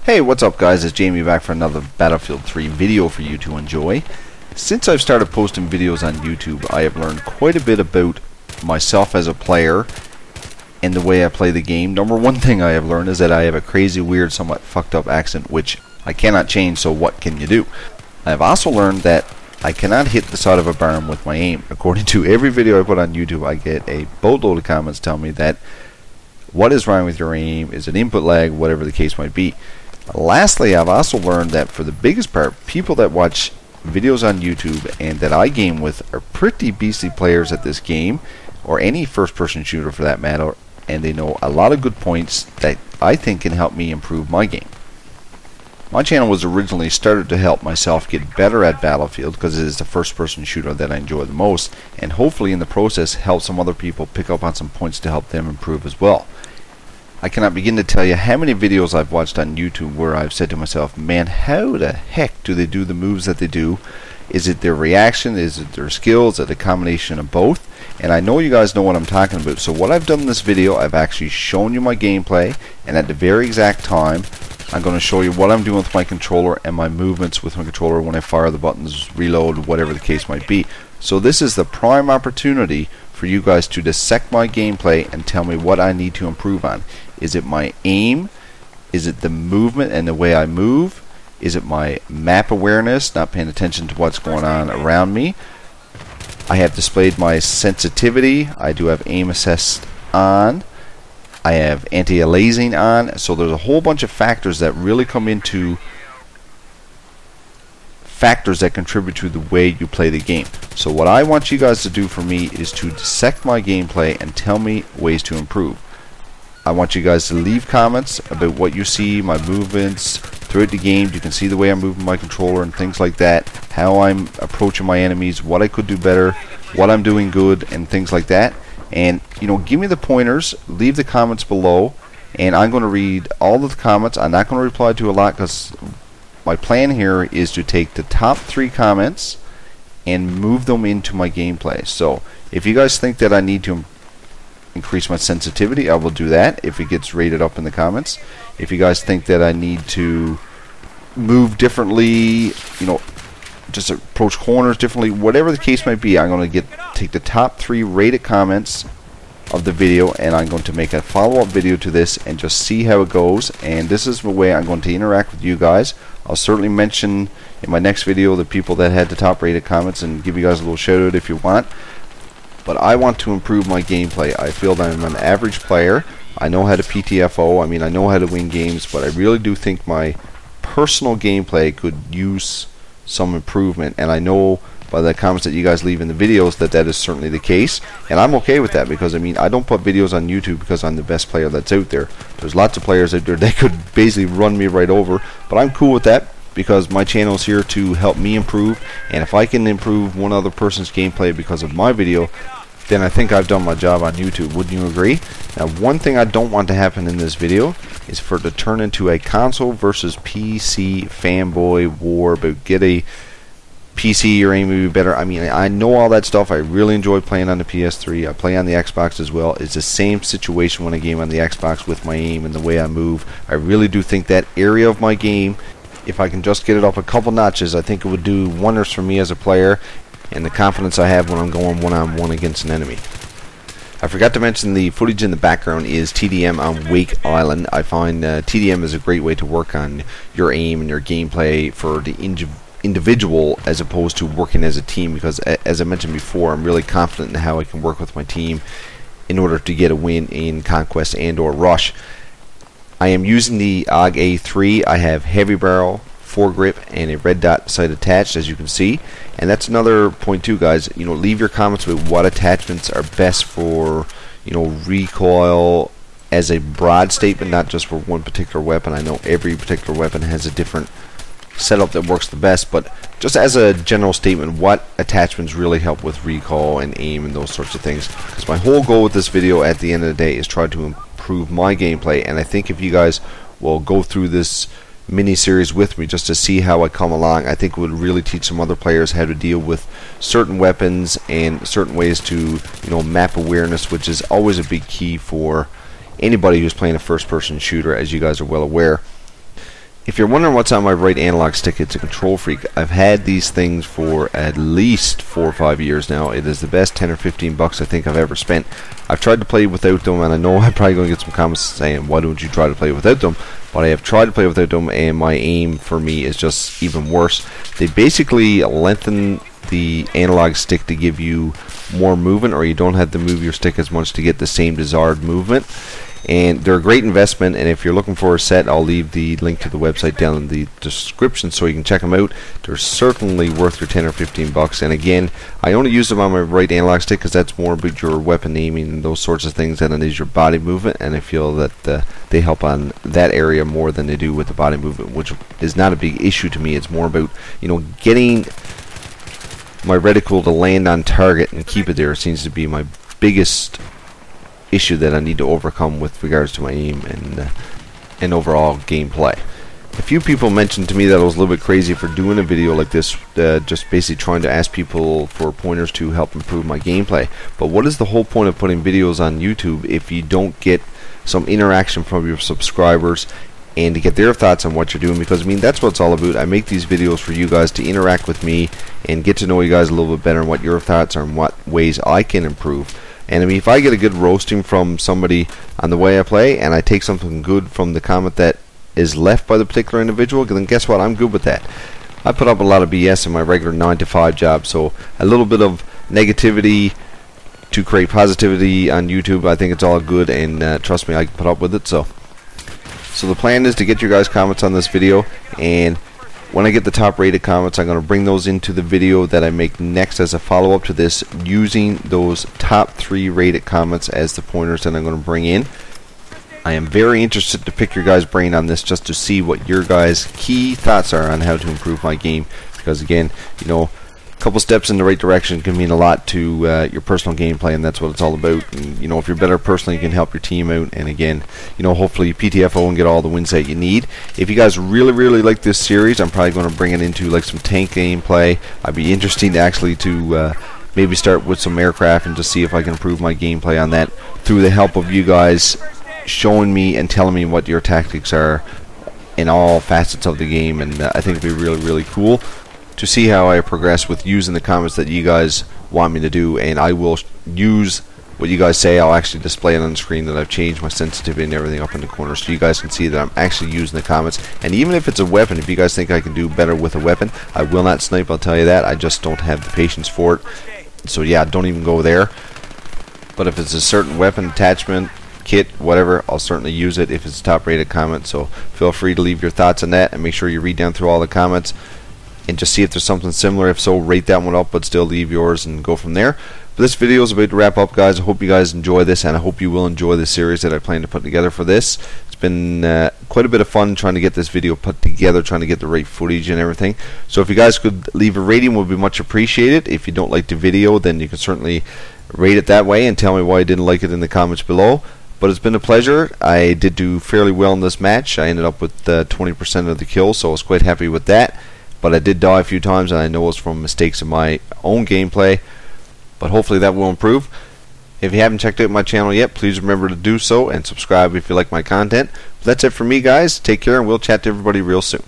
Hey, what's up guys, it's Jamie back for another Battlefield 3 video for you to enjoy. Since I've started posting videos on YouTube, I have learned quite a bit about myself as a player and the way I play the game. Number one thing I have learned is that I have a crazy, weird, somewhat fucked up accent, which I cannot change, so what can you do? I have also learned that I cannot hit the side of a barn with my aim. According to every video I put on YouTube, I get a boatload of comments telling me that what is wrong with your aim, is it input lag, whatever the case might be. Lastly, I've also learned that for the biggest part, people that watch videos on YouTube and that I game with are pretty beastly players at this game, or any first-person shooter for that matter, and they know a lot of good points that I think can help me improve my game. My channel was originally started to help myself get better at Battlefield because it is the first-person shooter that I enjoy the most, and hopefully in the process help some other people pick up on some points to help them improve as well. I cannot begin to tell you how many videos I've watched on YouTube where I've said to myself, man, how the heck do they do the moves that they do? Is it their reaction? Is it their skills? Is it a combination of both? And I know you guys know what I'm talking about. So what I've done in this video, I've actually shown you my gameplay, and at the very exact time, I'm going to show you what I'm doing with my controller and my movements with my controller when I fire the buttons, reload, whatever the case might be. So this is the prime opportunity for you guys to dissect my gameplay and tell me what I need to improve on. Is it my aim? Is it the movement and the way I move? Is it my map awareness, not paying attention to what's going on around me? I have displayed my sensitivity. I do have aim assist on. I have anti-aliasing on. So there's a whole bunch of factors that really come into factors that contribute to the way you play the game. So what I want you guys to do for me is to dissect my gameplay and tell me ways to improve. I want you guys to leave comments about what you see, my movements throughout the game. You can see the way I'm moving my controller and things like that, how I'm approaching my enemies, what I could do better, what I'm doing good, and things like that. And you know, give me the pointers, leave the comments below, and I'm going to read all of the comments. I'm not going to reply to a lot because my plan here is to take the top 3 comments and move them into my gameplay. So if you guys think that I need to increase my sensitivity, I will do that if it gets rated up in the comments. If you guys think that I need to move differently, you know, just approach corners differently, whatever the case might be, I'm going to take the top 3 rated comments of the video, and I'm going to make a follow-up video to this and just see how it goes. And this is the way I'm going to interact with you guys. I'll certainly mention in my next video the people that had the top rated comments and give you guys a little shout out if you want. But I want to improve my gameplay. I feel that I'm an average player. I know how to PTFO. I mean, I know how to win games, but I really do think my personal gameplay could use some improvement. And I know by the comments that you guys leave in the videos that that is certainly the case. And I'm okay with that because, I mean, I don't put videos on YouTube because I'm the best player that's out there. There's lots of players out there that could basically run me right over. But I'm cool with that because my channel is here to help me improve. And if I can improve one other person's gameplay because of my video, then I think I've done my job on YouTube. Wouldn't you agree? Now, one thing I don't want to happen in this video is for it to turn into a console versus PC fanboy war about get a PC, your aim will be better. I mean, I know all that stuff. I really enjoy playing on the PS3. I play on the Xbox as well. It's the same situation when I game on the Xbox with my aim and the way I move. I really do think that area of my game, if I can just get it up a couple notches, I think it would do wonders for me as a player and the confidence I have when I'm going one-on-one against an enemy. I forgot to mention the footage in the background is TDM on Wake Island. I find TDM is a great way to work on your aim and your gameplay for the individual as opposed to working as a team, because as I mentioned before, I'm really confident in how I can work with my team in order to get a win in Conquest and or Rush. I am using the AUG A3. I have heavy barrel, foregrip, and a red dot sight attached, as you can see. And that's another point too, guys. You know, leave your comments with what attachments are best for, you know, recoil as a broad statement, not just for one particular weapon. I know every particular weapon has a different setup that works the best, but just as a general statement, what attachments really help with recoil and aim and those sorts of things. Because my whole goal with this video at the end of the day is try to improve my gameplay, and I think if you guys will go through this mini-series with me just to see how I come along, I think it would really teach some other players how to deal with certain weapons and certain ways to, you know, map awareness, which is always a big key for anybody who's playing a first-person shooter, as you guys are well aware. If you're wondering what's on my right analog stick, it's a Control Freak. I've had these things for at least 4 or 5 years now. It is the best 10 or 15 bucks I think I've ever spent. I've tried to play without them, and I know I'm probably going to get some comments saying, why don't you try to play without them? But I have tried to play without them, and my aim for me is just even worse. They basically lengthen the analog stick to give you more movement, or you don't have to move your stick as much to get the same desired movement. And they're a great investment, and if you're looking for a set, I'll leave the link to the website down in the description so you can check them out. They're certainly worth your 10 or 15 bucks. And again, I only use them on my right analog stick because that's more about your weapon aiming and those sorts of things than it is your body movement, and I feel that they help on that area more than they do with the body movement, which is not a big issue to me. It's more about, you know, getting my reticle to land on target and keep it there. It seems to be my biggest issue that I need to overcome with regards to my aim and overall gameplay. A few people mentioned to me that I was a little bit crazy for doing a video like this, just basically trying to ask people for pointers to help improve my gameplay. But what is the whole point of putting videos on YouTube if you don't get some interaction from your subscribers and to get their thoughts on what you're doing? Because I mean, that's what it's all about. I make these videos for you guys to interact with me and get to know you guys a little bit better and what your thoughts are and what ways I can improve. And I mean, if I get a good roasting from somebody on the way I play, and I take something good from the comment that is left by the particular individual, then guess what? I'm good with that. I put up a lot of BS in my regular 9-to-5 job, so a little bit of negativity to create positivity on YouTube, I think it's all good, and trust me, I can put up with it. So the plan is to get your guys' comments on this video, and when I get the top rated comments, I'm going to bring those into the video that I make next as a follow-up to this, using those top 3 rated comments as the pointers that I'm going to bring in. I am very interested to pick your guys' brain on this, just to see what your guys' key thoughts are on how to improve my game, because again, you know, a couple steps in the right direction can mean a lot to your personal gameplay, and that's what it's all about. And, you know, if you're better personally, you can help your team out, and again, you know, hopefully PTFO and get all the wins that you need. If you guys really like this series, I'm probably going to bring it into like some tank gameplay. I'd be interested to actually maybe start with some aircraft and just see if I can improve my gameplay on that through the help of you guys showing me and telling me what your tactics are in all facets of the game. And I think it'd be really cool to see how I progress with using the comments that you guys want me to do, and I will use what you guys say. I'll actually display it on the screen that I've changed my sensitivity and everything up in the corner, so you guys can see that I'm actually using the comments. And even if it's a weapon, if you guys think I can do better with a weapon, I will not snipe, I'll tell you that. I just don't have the patience for it. So yeah, don't even go there. But if it's a certain weapon, attachment, kit, whatever, I'll certainly use it if it's a top rated comment. So feel free to leave your thoughts on that, and make sure you read down through all the comments and just see if there's something similar. If so, rate that one up, but still leave yours and go from there. But this video is about to wrap up, guys. I hope you guys enjoy this, and I hope you will enjoy the series that I plan to put together for this. It's been quite a bit of fun trying to get this video put together, trying to get the right footage and everything. So if you guys could leave a rating, would be much appreciated. If you don't like the video, then you can certainly rate it that way and tell me why you didn't like it in the comments below. But it's been a pleasure. I did do fairly well in this match. I ended up with 20% of the kills, so I was quite happy with that. But I did die a few times, and I know it's from mistakes in my own gameplay, but hopefully that will improve. If you haven't checked out my channel yet, please remember to do so, and subscribe if you like my content. But that's it for me, guys. Take care, and we'll chat to everybody real soon.